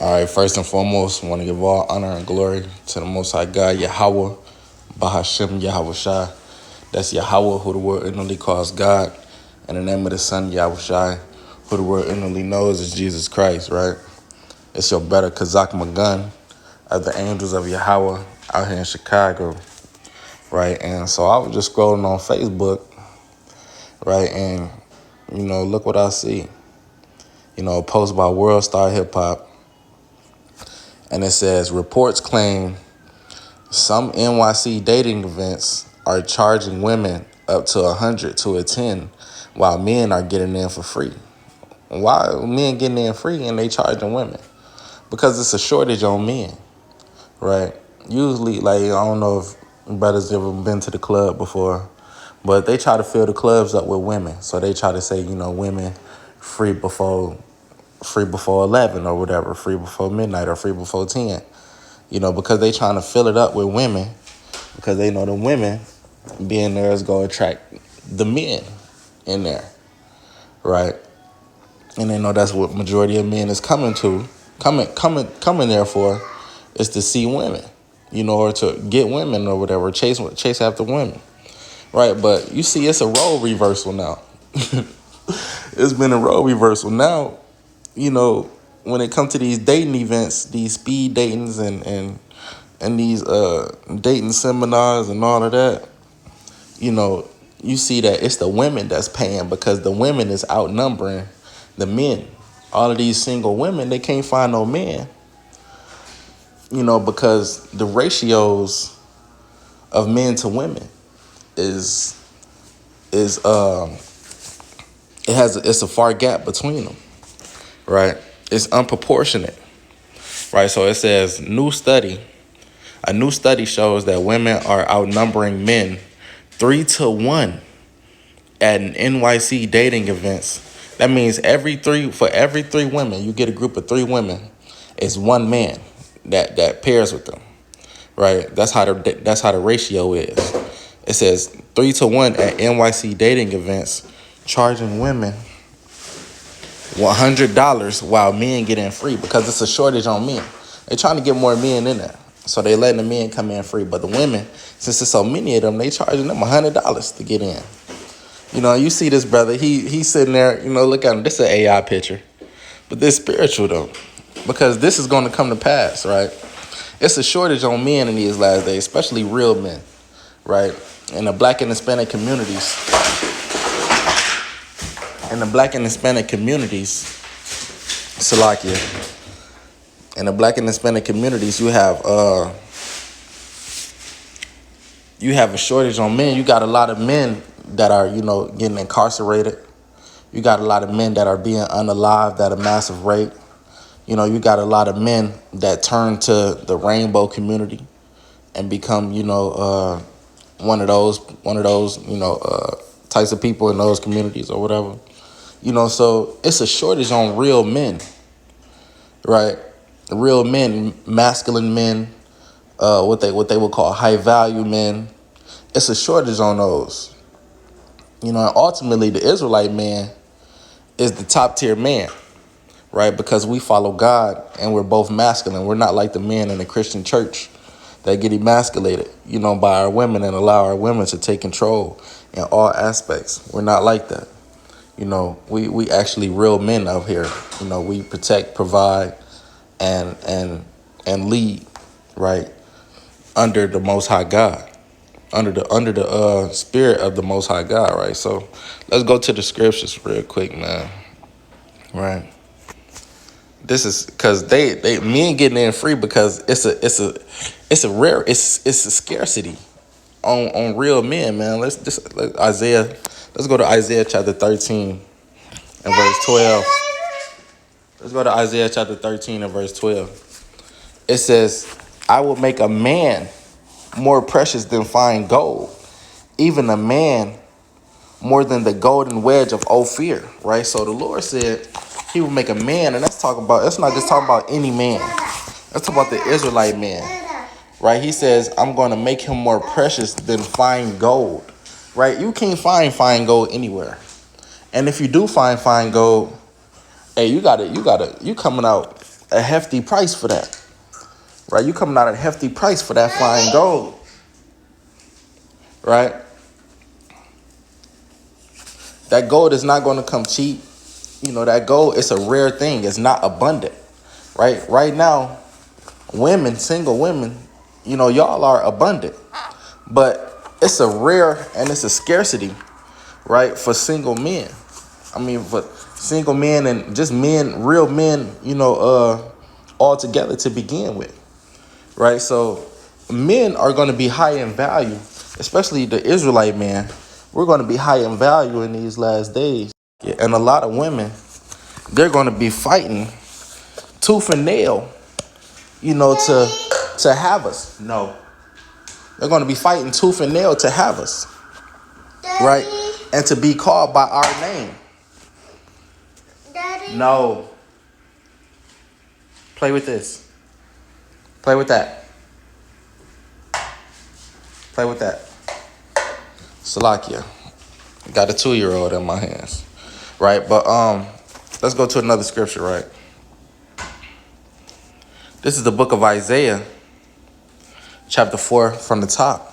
All right, first and foremost, I want to give all honor and glory to the Most High God, Yahweh, Bahashem, Yahweh Shai. That's Yahweh, who the world inwardly calls God, and the name of the Son, Yahweh Shai, who the world inwardly knows is Jesus Christ, right? It's your brother, Kazak Magun, of the Angels of Yahweh out here in Chicago, right? And so I was just scrolling on Facebook, right? And, look what I see. A post by World Star Hip Hop. And it says, reports claim some NYC dating events are charging women up to $100 to attend, while men are getting in for free. Why are men getting in free and they charging women? Because it's a shortage on men, right? Usually, I don't know if brothers ever been to the club before, but they try to fill the clubs up with women. So they try to say, women free before 11 or whatever, free before midnight or free before 10, because they trying to fill it up with women, because they know the women being there is going to attract the men in there, right? And they know that's what majority of men is coming there for, is to see women, or to get women or whatever, chase after women, right? But you see, it's a role reversal now. It's been a role reversal now. When it comes to these dating events, these speed datings and these dating seminars and all of that, you see that it's the women that's paying, because the women is outnumbering the men. All of these single women, they can't find no men, because the ratios of men to women it's a far gap between them. Right? It's unproportionate. Right? So it says, a new study shows that women are outnumbering men 3-1 at an NYC dating events. That means for every three women, you get a group of three women, it's one man that pairs with them. Right? That's how the ratio is. It says 3-1 at NYC dating events, charging women $100 while men get in free, because it's a shortage on men. They're trying to get more men in there, so they letting the men come in free. But the women, since there's so many of them, they charging them $100 to get in. You see this brother, he's sitting there, look at him. This is an AI picture, but this spiritual though, because this is going to come to pass, right? It's a shortage on men in these last days, especially real men, right? In the Black and Hispanic communities. Salakia. In the Black and Hispanic communities, you have a shortage on men. You got a lot of men that are, getting incarcerated. You got a lot of men that are being unalived at a massive rate. You got a lot of men that turn to the rainbow community and become, one of those, types of people in those communities or whatever. So it's a shortage on real men, right? Real men, masculine men, what they would call high value men. It's a shortage on those. And ultimately the Israelite man is the top tier man, right? Because we follow God and we're both masculine. We're not like the men in the Christian church that get emasculated, by our women and allow our women to take control in all aspects. We're not like that. We actually real men out here. We protect, provide, and lead, right, under the Most High God, under the spirit of the Most High God, right? So let's go to the scriptures real quick, man. Right. This is because they men getting in free, because it's a scarcity on real men, man. Let's go to Isaiah chapter 13 and verse 12. Let's go to Isaiah chapter 13 and verse 12. It says, I will make a man more precious than fine gold, even a man more than the golden wedge of Ophir, right? So the Lord said he will make a man, and that's not just talking about any man. Let's talk about the Israelite man, right? He says, I'm going to make him more precious than fine gold, right? You can't find fine gold anywhere. And if you do find fine gold, hey, you coming out a hefty price for that. Right? You coming out at a hefty price for that fine gold. Right? That gold is not going to come cheap. You know, that gold, it's a rare thing. It's not abundant. Right? Right now, women, single women, you know, y'all are abundant. But it's a rare and it's a scarcity, right, for single men. I mean, for single men and just men, real men, you know, all together to begin with. Right? So men are going to be high in value, especially the Israelite man. We're going to be high in value in these last days. Yeah, and a lot of women, they're going to be fighting tooth and nail, you know, to have us. No. They're going to be fighting tooth and nail to have us. Right? And to be called by our name. Daddy. No. Play with this. Play with that. Play with that. Salakia. Got a 2-year-old in my hands. Right? But let's go to another scripture, right? This is the book of Isaiah, chapter 4 from the top.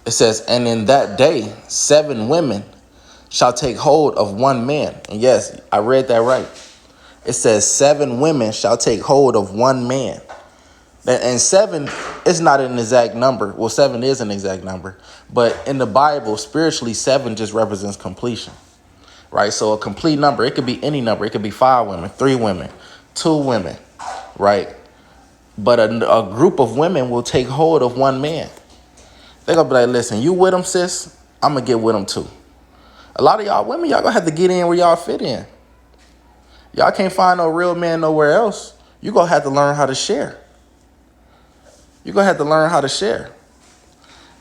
It says, and in that day, 7 women shall take hold of one man. And yes, I read that right. It says 7 women shall take hold of one man. And 7 is not an exact number. Well, 7 is an exact number. But in the Bible, spiritually, 7 just represents completion. Right? So a complete number, it could be any number. It could be 5 women, 3 women, 2 women. Right? But a group of women will take hold of one man. They're going to be like, listen, you with him, sis? I'm going to get with him too. A lot of y'all women, y'all going to have to get in where y'all fit in. Y'all can't find no real man nowhere else. You're going to have to learn how to share. You're going to have to learn how to share.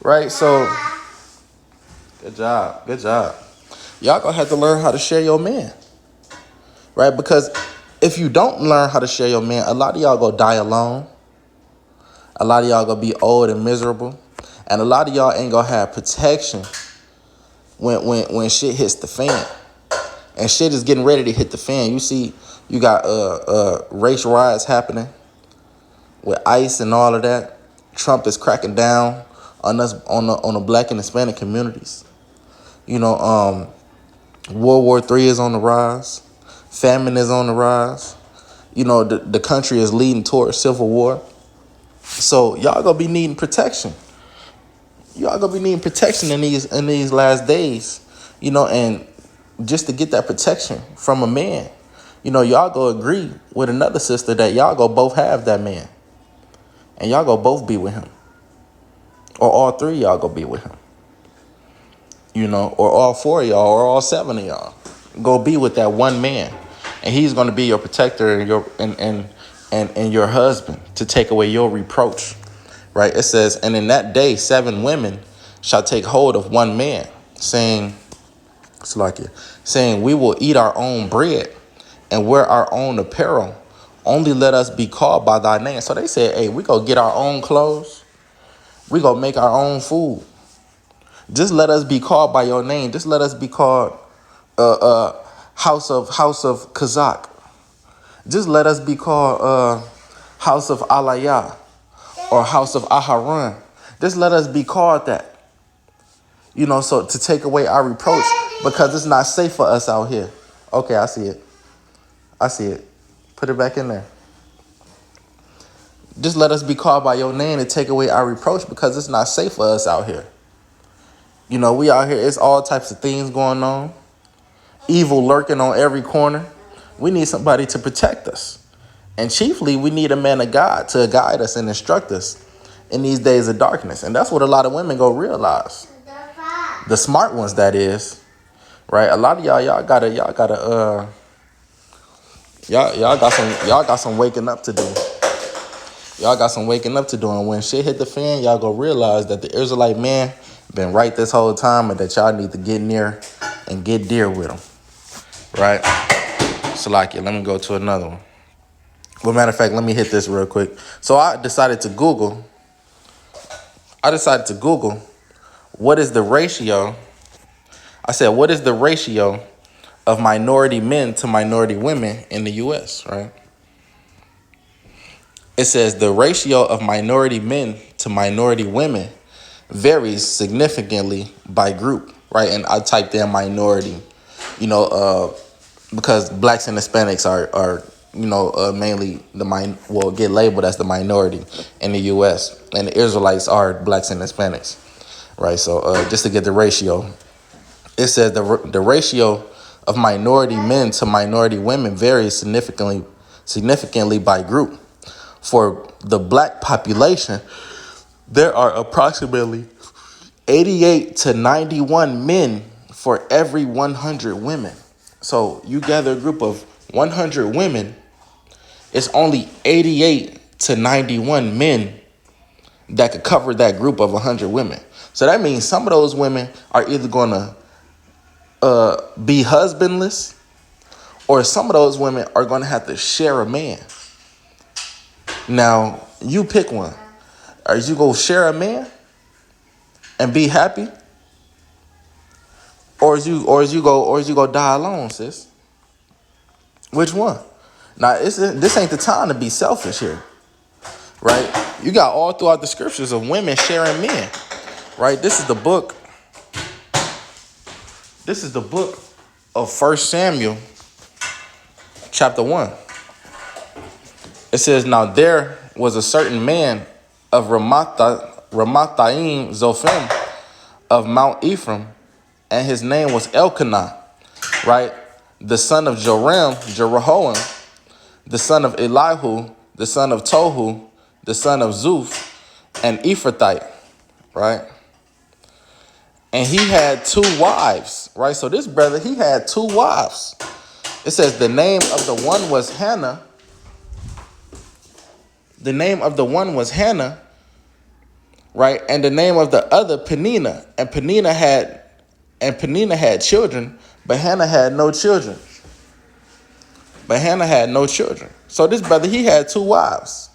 Right? So, good job. Good job. Y'all going to have to learn how to share your man. Right? Because if you don't learn how to share your man, a lot of y'all going to die alone. A lot of y'all going to be old and miserable. And a lot of y'all ain't going to have protection when shit hits the fan. And shit is getting ready to hit the fan. You see, you got race riots happening with ICE and all of that. Trump is cracking down on us, on the black and Hispanic communities. You know, World War III is on the rise. Famine is on the rise. You know, the country is leading towards civil war. So y'all gonna be needing protection. Y'all gonna be needing protection in these last days. You know, and just to get that protection from a man, you know, y'all go agree with another sister that y'all go both have that man. And y'all go both be with him. Or all 3 of y'all go be with him. You know, or all 4 of y'all, or all 7 of y'all. Go be with that one man. And he's going to be your protector and your husband to take away your reproach. Right? It says, and in that day, 7 women shall take hold of one man, saying, we will eat our own bread and wear our own apparel. Only let us be called by thy name. So they said, hey, we go get our own clothes. We go make our own food. Just let us be called by your name. Just let us be called House of Kazak. Just let us be called House of Aliyah or House of Aharon. Just let us be called that. You know, so to take away our reproach, because it's not safe for us out here. Okay, I see it. I see it. Put it back in there. Just let us be called by your name to take away our reproach, because it's not safe for us out here. You know, we out here, it's all types of things going on. Evil lurking on every corner. We need somebody to protect us. And chiefly, we need a man of God to guide us and instruct us in these days of darkness. And that's what a lot of women go realize. The smart ones, that is. Right? A lot of y'all got some waking up to do. Y'all got some waking up to do. And when shit hit the fan, y'all go realize that the Israelite man been right this whole time and that y'all need to get near and get dear with him. Right? Salakia, let me go to another one. Well, matter of fact, let me hit this real quick. So I decided to Google, what is the ratio? I said, what is the ratio of minority men to minority women in the U.S., right? It says the ratio of minority men to minority women varies significantly by group, right? And I typed in minority, you know, because blacks and Hispanics are mainly get labeled as the minority in the U.S. and the Israelites are blacks and Hispanics, right? So just to get the ratio, it says the ratio of minority men to minority women varies significantly by group. For the black population, there are approximately 88 to 91 men for every 100 women. So you gather a group of 100 women, it's only 88 to 91 men that could cover that group of 100 women. So that means some of those women are either going to be husbandless, or some of those women are going to have to share a man. Now, you pick one. Are you going to share a man and be happy? Or is you go die alone, sis? Which one? Now, this ain't the time to be selfish here, right? You got all throughout the scriptures of women sharing men, right? This is the book of 1 Samuel, chapter 1. It says, now there was a certain man of Ramathaim Zophim of Mount Ephraim, and his name was Elkanah, right? The son of Jeroham, the son of Elihu, the son of Tohu, the son of Zuph, an Ephrathite, right? And he had 2 wives, right? So this brother, he had 2 wives. It says the name of the one was Hannah. The name of the one was Hannah, right? And the name of the other Peninnah. And Peninnah had children, but Hannah had no children. So this brother, he had 2 wives,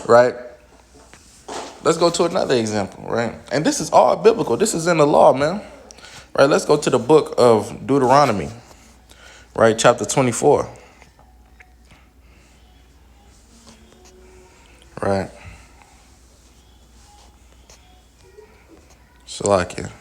right? Let's go to another example, right? And this is all biblical. This is in the law, man. Right? Let's go to the book of Deuteronomy, right? Chapter 24. Right? Salakia.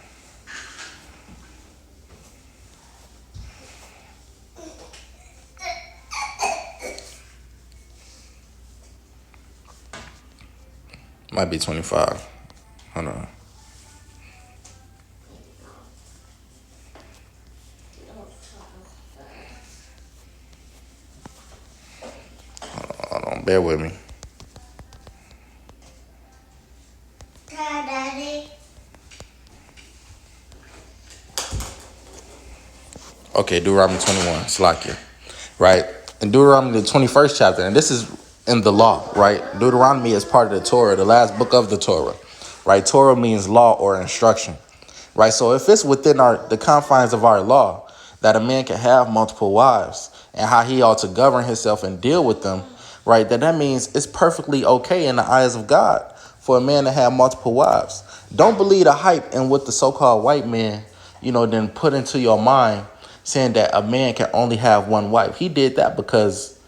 Might be 25. Hold on. Hold on. Bear with me. Okay, Deuteronomy 21, Salakia, right? In Deuteronomy, the 21st chapter, and this is in the law, right? Deuteronomy is part of the Torah, the last book of the Torah, right? Torah means law or instruction, right? So if it's within the confines of our law that a man can have multiple wives and how he ought to govern himself and deal with them, right? That means it's perfectly okay in the eyes of God for a man to have multiple wives. Don't believe the hype and what the so-called white man, then put into your mind, saying that a man can only have one wife. He did that because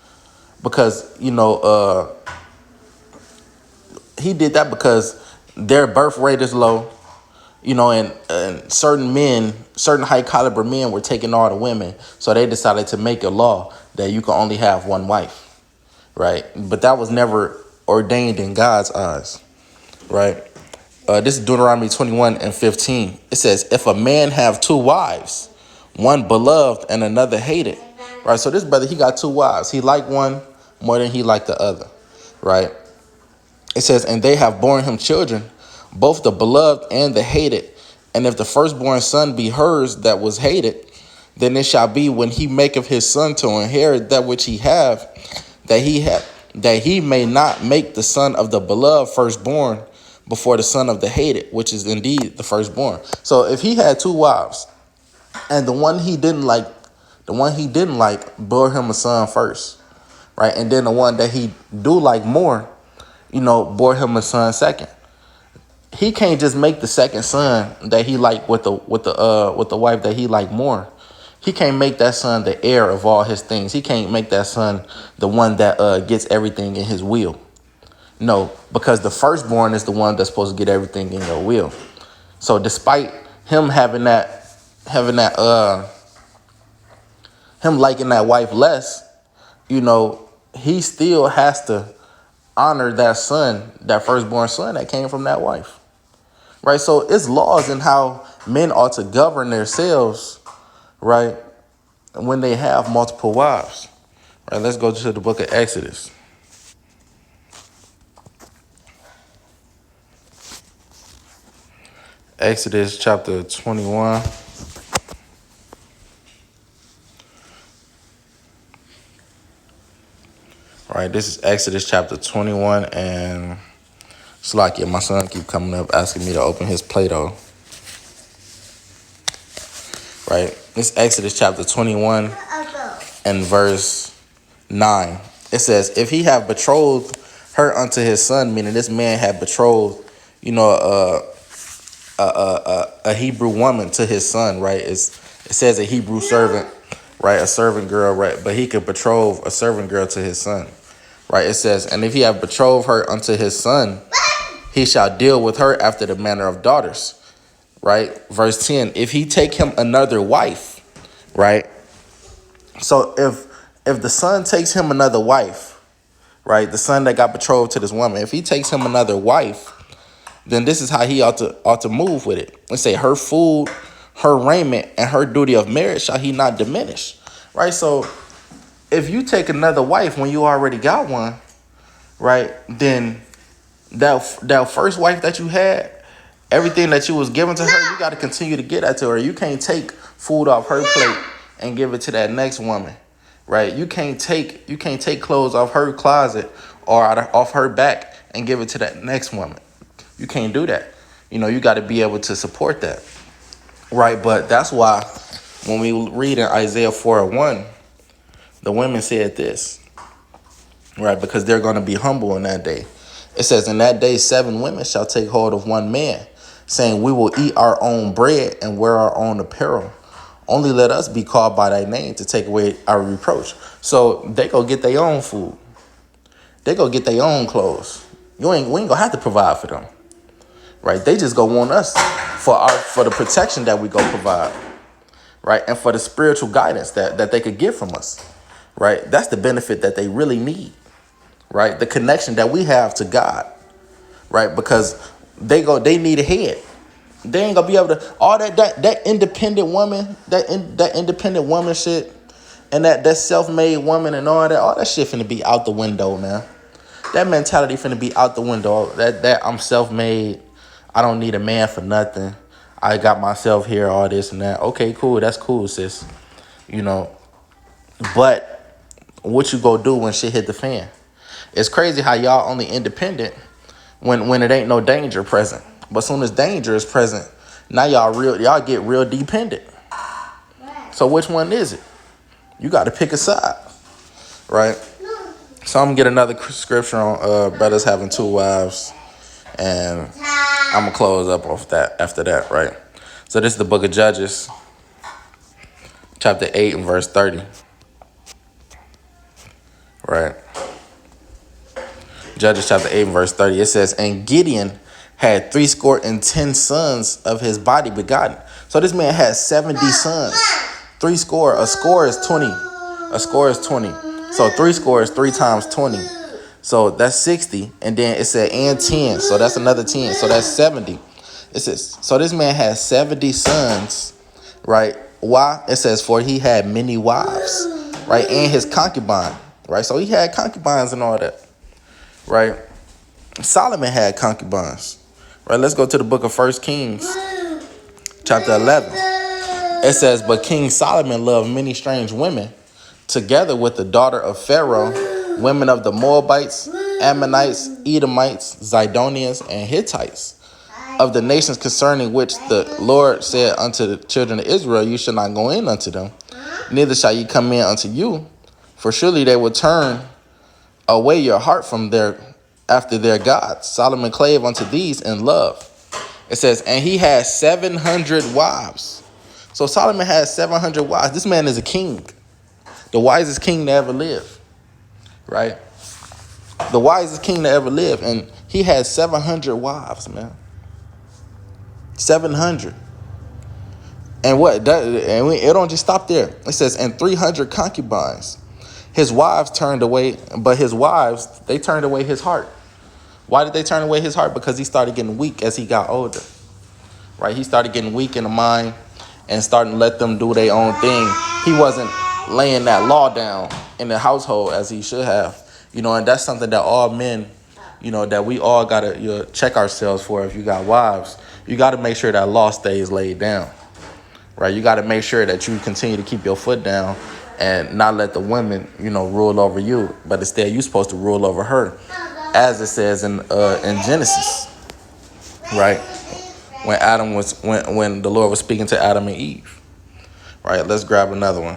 their birth rate is low, and certain high caliber men were taking all the women. So they decided to make a law that you can only have one wife, right? But that was never ordained in God's eyes, right? This is Deuteronomy 21:15. It says, if a man have 2 wives, one beloved and another hated, right? So this brother, he got 2 wives. He liked one more than he liked the other, right? It says, and they have borne him children, both the beloved and the hated. And if the firstborn son be hers that was hated, then it shall be when he maketh his son to inherit that which he have, that he may not make the son of the beloved firstborn before the son of the hated, which is indeed the firstborn. So if he had 2 wives, and the one he didn't like bore him a son first, right? And then the one that he do like more, bore him a son second. He can't just make the second son that he like with the wife that he like more, he can't make that son the heir of all his things. He can't make that son the one that gets everything in his will. No, because the firstborn is the one that's supposed to get everything in your will. So despite him him liking that wife less, he still has to honor that son, that firstborn son that came from that wife. Right? So it's laws in how men ought to govern themselves, right, when they have multiple wives. Right, let's go to the book of Exodus. Exodus chapter 21. Right, this is Exodus chapter 21, and Slakia, my son keep coming up asking me to open his Play-Doh. Right, this is Exodus chapter 21 and verse 9. It says, if he have betrothed her unto his son, meaning this man had betrothed, a Hebrew woman to his son, right? It says a Hebrew servant, right? A servant girl, right? But he could betroth a servant girl to his son, right? It says, and if he have betrothed her unto his son, he shall deal with her after the manner of daughters, right? Verse 10, if he take him another wife, right? So if the son takes him another wife, right? The son that got betrothed to this woman, if he takes him another wife, then this is how he ought to move with it. Let's say her food, her raiment, and her duty of marriage shall he not diminish, right? So if you take another wife when you already got one, right, then that first wife that you had, everything that you was giving to her, you got to continue to get that to her. You can't take food off her plate and give it to that next woman, right? You can't take clothes off her closet or off her back and give it to that next woman. You can't do that. You got to be able to support that, right? But that's why when we read in Isaiah 4:1, the women said this, right? Because they're going to be humble in that day. It says, in that day, 7 women shall take hold of one man, saying, we will eat our own bread and wear our own apparel. Only let us be called by thy name to take away our reproach. So they go get their own food. They go get their own clothes. We ain't going to have to provide for them. Right? They just go want us for the protection that we go provide. Right? And for the spiritual guidance that they could get from us. Right? That's the benefit that they really need. Right? The connection that we have to God. Right? Because they need a head. They ain't gonna be able to all that independent woman, that independent woman shit, and that self-made woman and all that shit finna be out the window, man. That mentality finna be out the window. That I'm self-made. I don't need a man for nothing. I got myself here, all this and that. Okay, cool. That's cool, sis. But what you go do when shit hit the fan? It's crazy how y'all only independent when it ain't no danger present. But soon as danger is present, now y'all get real dependent. So which one is it? You got to pick a side, right? So I'm gonna get another scripture on brothers having 2 wives, and I'm gonna close up off that after that, right? So this is the book of Judges, chapter 8 and verse 30, right? Judges chapter 8 and verse 30. It says, and Gideon had 70 sons of his body begotten. So this man had 70 sons. 3 score. A score is 20. A score is 20. So 3 score is 3 times 20. So that's 60. And then it said and 10. So that's another 10. So that's 70. It says, so this man had 70 sons, right? Why? It says, for he had many wives, right? And his concubine, right? So he had concubines and all that, right? Solomon had concubines. Right, let's go to the book of 1 Kings, chapter 11. It says, but King Solomon loved many strange women, together with the daughter of Pharaoh, women of the Moabites, Ammonites, Edomites, Zidonians, and Hittites, of the nations concerning which the Lord said unto the children of Israel, you shall not go in unto them, neither shall ye come in unto you, for surely they will turn away your heart from after their gods. Solomon clave unto these in love. It says, and he had 700 wives. So Solomon had 700 wives. This man is a king, the wisest king to ever live, right? The wisest king to ever live. And he had 700 wives, man. 700. And it don't just stop there. It says, and 300 concubines. His wives turned away, but his wives, they turned away his heart. Why did they turn away his heart? Because he started getting weak as he got older, right? He started getting weak in the mind and starting to let them do their own thing. He wasn't laying that law down in the household as he should have, and that's something that all men, that we all got to check ourselves for. If you got wives, you got to make sure that law stays laid down, right? You got to make sure that you continue to keep your foot down and not let the women, rule over you, but instead you're supposed to rule over her, as it says in Genesis, right? When the Lord was speaking to Adam and Eve, right? Let's grab another one.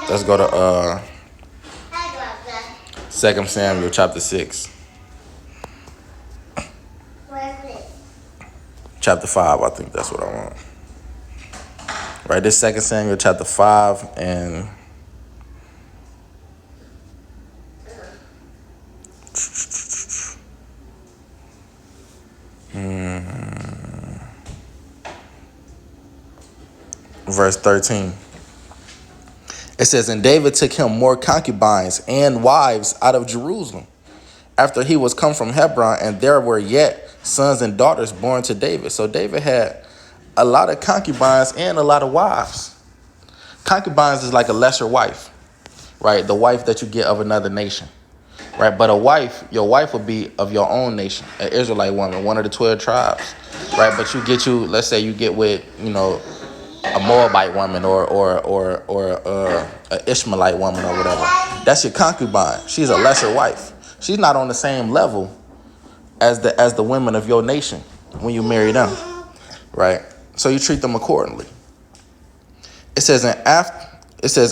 Let's go to 2 Samuel chapter 6. Chapter 5, I think that's what I want. Right, this 2 Samuel chapter 5 and verse 13. It says, and David took him more concubines and wives out of Jerusalem after he was come from Hebron, and there were yet sons and daughters born to David. So David had a lot of concubines and a lot of wives. Concubines is like a lesser wife, right? The wife that you get of another nation, right? But your wife would be of your own nation, an Israelite woman, one of the 12 tribes, right? But let's say you get with, a Moabite woman or an Ishmaelite woman or whatever. That's your concubine. She's a lesser wife. She's not on the same level as the women of your nation when you marry them, right? So you treat them accordingly. It says,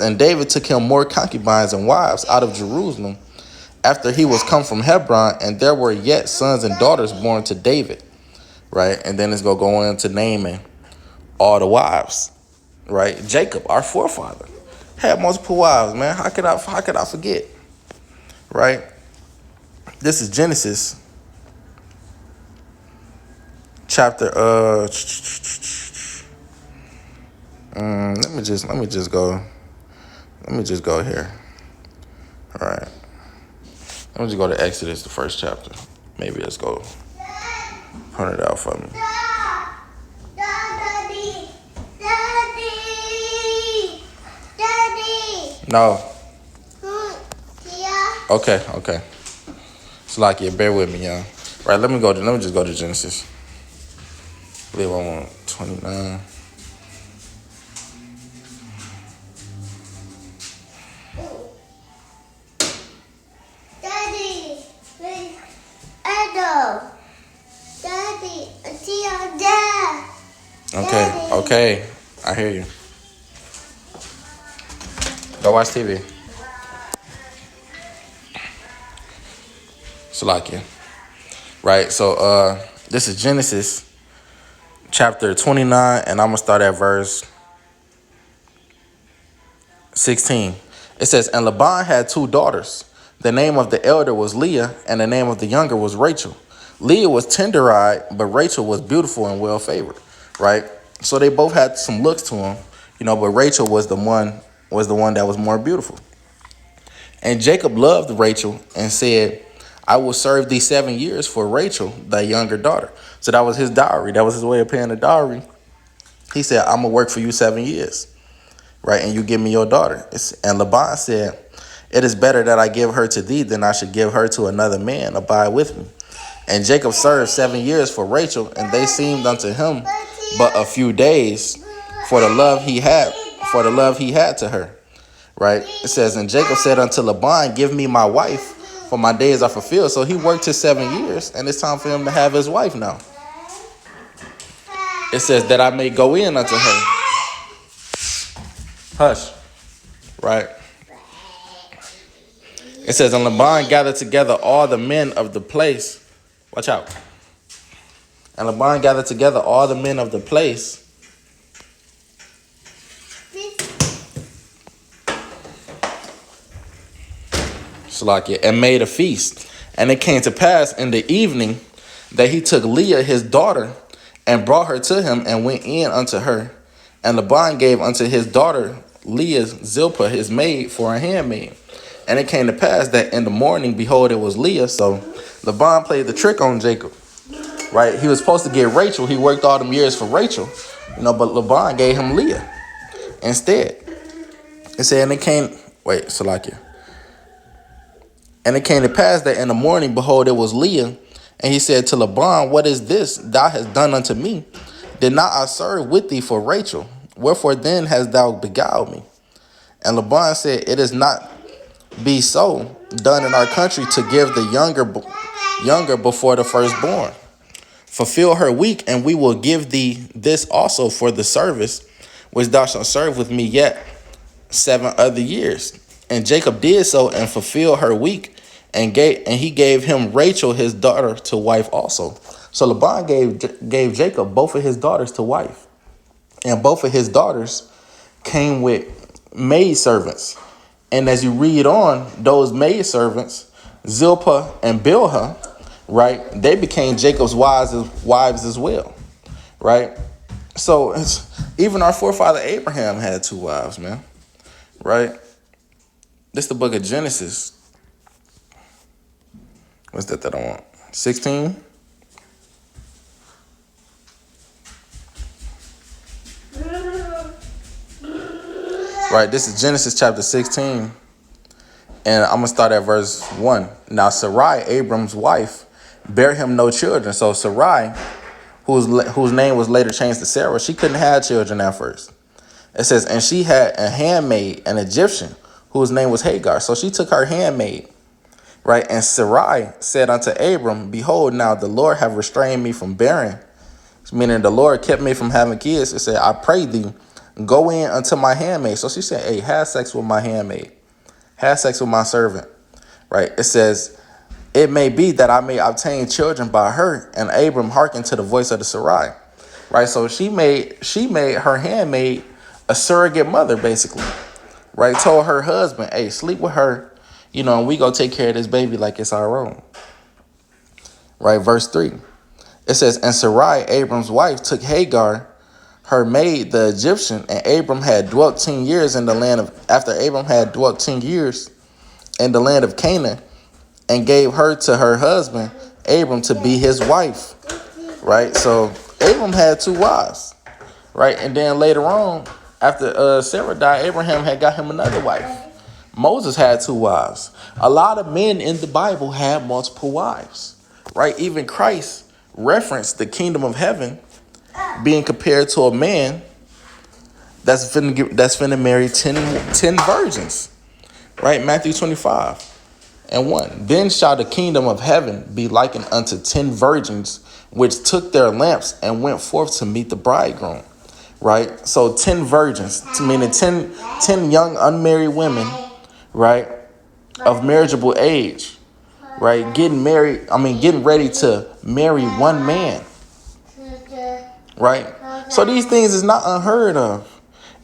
and David took him more concubines and wives out of Jerusalem after he was come from Hebron, and there were yet sons and daughters born to David, right? And then it's going to go into naming all the wives, right? Jacob, our forefather, had multiple wives, man. How could I forget, right? This is Genesis chapter let me just go here. All right. Let me just go to Exodus, the first chapter. Maybe let's go print it out for me. No. Okay. Salakia, bear with me, y'all. Right, let me just go to Genesis. I believe I want 29. Okay, I hear you. Go watch TV. Salakia. Right, so this is Genesis chapter 29, and I'm going to start at verse 16. It says, and Laban had 2 daughters. The name of the elder was Leah, and the name of the younger was Rachel. Leah was tender-eyed, but Rachel was beautiful and well-favored, right? So they both had some looks to them, but Rachel was the one that was more beautiful. And Jacob loved Rachel and said, I will serve thee 7 years for Rachel, thy younger daughter. So that was his dowry. That was his way of paying the dowry. He said, I'm going to work for you 7 years, right? And you give me your daughter. And Laban said, it is better that I give her to thee than I should give her to another man. Abide with me. And Jacob served 7 years for Rachel, and they seemed unto him but a few days for the love he had to her. Right? It says, and Jacob said unto Laban, give me my wife, for my days are fulfilled. So he worked his 7 years, and it's time for him to have his wife now. It says that I may go in unto her. Hush. Right? It says, and Laban gathered together all the men of the place. Watch out. And Laban gathered together all the men of the place Salakia, and made a feast. And it came to pass in the evening that he took Leah his daughter and brought her to him and went in unto her. And Laban gave unto his daughter Leah Zilpah his maid for a handmaid. And it came to pass that in the morning, behold, it was Leah. So Laban played the trick on Jacob, right? He was supposed to get Rachel. He worked all them years for Rachel, but Laban gave him Leah instead. It said, Salakia. And it came to pass that in the morning, behold, it was Leah. And he said to Laban, what is this thou hast done unto me? Did not I serve with thee for Rachel? Wherefore then hast thou beguiled me? And Laban said, it is not be so done in our country to give the younger before the firstborn. Fulfill her week, and we will give thee this also for the service which thou shalt serve with me yet 7 other years. And Jacob did so and fulfilled her week, and he gave him Rachel his daughter to wife also. So Laban gave Jacob both of his daughters to wife, and both of his daughters came with maidservants. And as you read on, those maidservants, Zilpah and Bilhah, right, they became Jacob's wives as well, right? So even our forefather Abraham had 2 wives, man, right? This is the book of Genesis. What's that I want? 16? Right, this is Genesis chapter 16, and I'm going to start at verse 1. Now Sarai, Abram's wife, bare him no children. So Sarai, whose name was later changed to Sarah, she couldn't have children at first. It says, and she had a handmaid, an Egyptian, whose name was Hagar. So she took her handmaid, right? And Sarai said unto Abram, behold, now the Lord have restrained me from bearing, meaning the Lord kept me from having kids. It said, I pray thee, go in unto my handmaid. So she said, hey, have sex with my handmaid. Have sex with my servant, right? It says, it may be that I may obtain children by her. And Abram hearkened to the voice of the Sarai, right? So she made her handmaid a surrogate mother, basically, right? Told her husband, hey, sleep with her, and we go take care of this baby like it's our own, right? Verse 3, it says, and Sarai, Abram's wife, took Hagar, her maid, the Egyptian, and Abram had dwelt 10 years in the land of, after Abram had dwelt 10 years in the land of Canaan, and gave her to her husband, Abram, to be his wife, right? So Abram had 2 wives, right? And then later on, after Sarah died, Abraham had got him another wife. Moses had 2 wives. A lot of men in the Bible had multiple wives, right? Even Christ referenced the kingdom of heaven being compared to a man that's finna marry 10 virgins, right? Matthew 25:1. Then shall the kingdom of heaven be likened unto 10 virgins, which took their lamps and went forth to meet the bridegroom, right? So 10 virgins, meaning 10 young unmarried women, right, of marriageable age, right, getting ready to marry one man, right? So these things is not unheard of.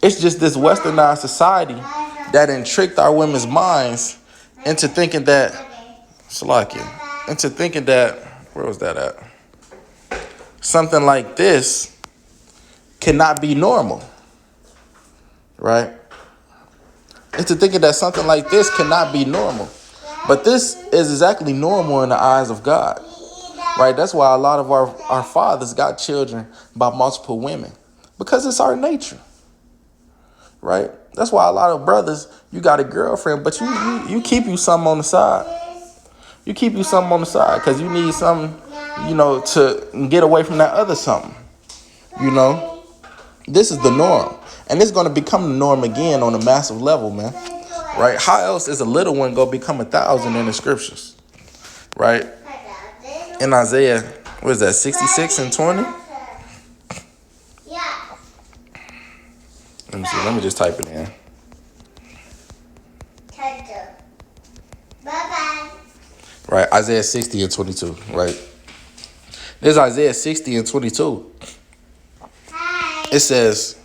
It's just this westernized society that tricked our women's minds into thinking that, where was that at? Something like this cannot be normal, right? Into thinking that something like this cannot be normal. But this is exactly normal in the eyes of God, right? That's why a lot of our fathers got children by multiple women, because it's our nature, right? That's why a lot of brothers, you got a girlfriend, but you keep you something on the side. You keep you something on the side because you need something, to get away from that other something. This is the norm. And it's going to become the norm again on a massive level, man. Right? How else is a little one going to become 1,000 in the scriptures? Right? In Isaiah, what is that, 66:20? Let me see. Let me just type it in. Right? Isaiah 60:22. Right? This is Isaiah 60:22. It says,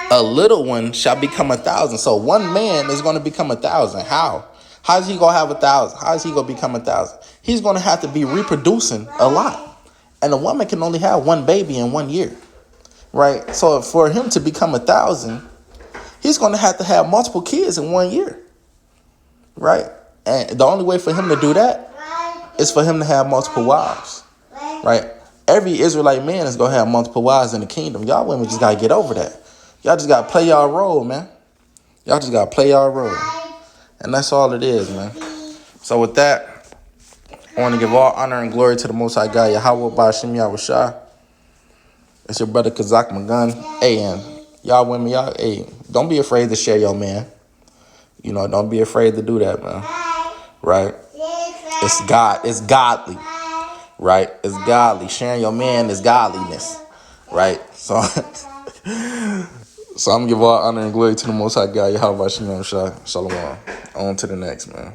a little one shall become 1,000. So one man is going to become 1,000. How? How's he gonna have 1,000? How is he gonna become 1,000? He's gonna have to be reproducing a lot, and a woman can only have one baby in 1 year, right? So for him to become 1,000, he's gonna have to have multiple kids in 1 year, right? And the only way for him to do that is for him to have multiple wives, right? Every Israelite man is gonna have multiple wives in the kingdom. Y'all women just gotta get over that. Y'all just gotta play y'all role, man. Y'all just gotta play y'all role. And that's all it is, man. So with that, I want to give all honor and glory to the Most High God, Yahweh Ba'Shem Yahushua. It's your brother Kazak Magun. Hey, and y'all women, y'all, hey, don't be afraid to share your man. You know, don't be afraid to do that, man. Right? It's God. It's godly. Right? It's godly. Sharing your man is godliness. Right? So, so I'm going to give all honor and glory to the Most High God, Yahweh Ba'Shem Yahushua. Shalom. On to the next, man.